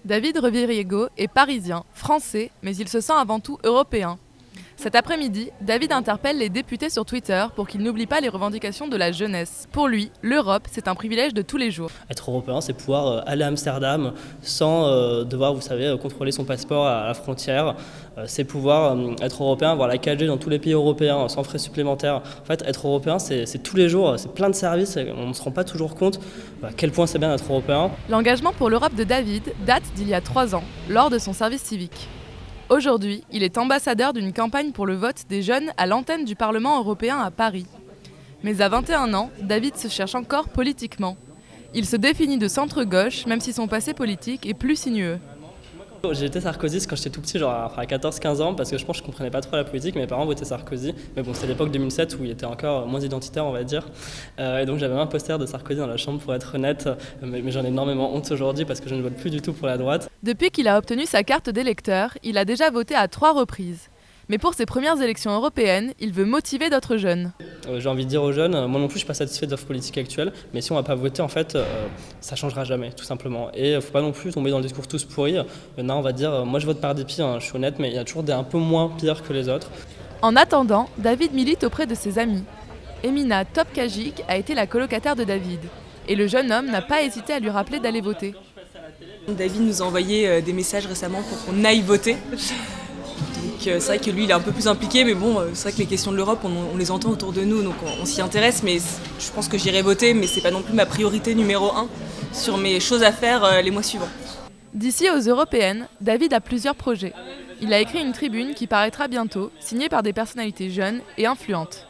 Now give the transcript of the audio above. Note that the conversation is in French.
David Reviriego est parisien, français, mais il se sent avant tout européen. Cet après-midi, David interpelle les députés sur Twitter pour qu'ils n'oublient pas les revendications de la jeunesse. Pour lui, l'Europe, c'est un privilège de tous les jours. Être européen, c'est pouvoir aller à Amsterdam sans devoir, vous savez, contrôler son passeport à la frontière. C'est pouvoir être européen, avoir la 4G dans tous les pays européens sans frais supplémentaires. En fait, être européen, c'est tous les jours, c'est plein de services, on ne se rend pas toujours compte à quel point c'est bien d'être européen. L'engagement pour l'Europe de David date d'il y a 3 ans, lors de son service civique. Aujourd'hui, il est ambassadeur d'une campagne pour le vote des jeunes à l'antenne du Parlement européen à Paris. Mais à 21 ans, David se cherche encore politiquement. Il se définit de centre-gauche, même si son passé politique est plus sinueux. J'ai été sarkozyste quand j'étais tout petit, genre à 14-15 ans, parce que je pense que je comprenais pas trop la politique. Mes parents votaient Sarkozy, mais bon, c'était l'époque 2007 où il était encore moins identitaire, on va dire. Et donc j'avais un poster de Sarkozy dans la chambre, pour être honnête, mais j'en ai énormément honte aujourd'hui parce que je ne vote plus du tout pour la droite. Depuis qu'il a obtenu sa carte d'électeur, il a déjà voté à 3 reprises. Mais pour ses premières élections européennes, il veut motiver d'autres jeunes. J'ai envie de dire aux jeunes, moi non plus je ne suis pas satisfait de l'offre politique actuelle, mais si on ne va pas voter, en fait, ça ne changera jamais, tout simplement. Et il ne faut pas non plus tomber dans le discours tous pourris. Maintenant, on va dire, moi je vote par dépit, je suis honnête, mais il y a toujours des un peu moins pires que les autres. En attendant, David milite auprès de ses amis. Emina Topkagic a été la colocataire de David. Et le jeune homme n'a pas hésité à lui rappeler d'aller voter. David nous a envoyé des messages récemment pour qu'on aille voter. Donc c'est vrai que lui il est un peu plus impliqué, mais bon, c'est vrai que les questions de l'Europe on les entend autour de nous, donc on s'y intéresse, mais je pense que j'irai voter, mais c'est pas non plus ma priorité numéro 1 sur mes choses à faire les mois suivants. D'ici aux européennes, David a plusieurs projets. Il a écrit une tribune qui paraîtra bientôt, signée par des personnalités jeunes et influentes.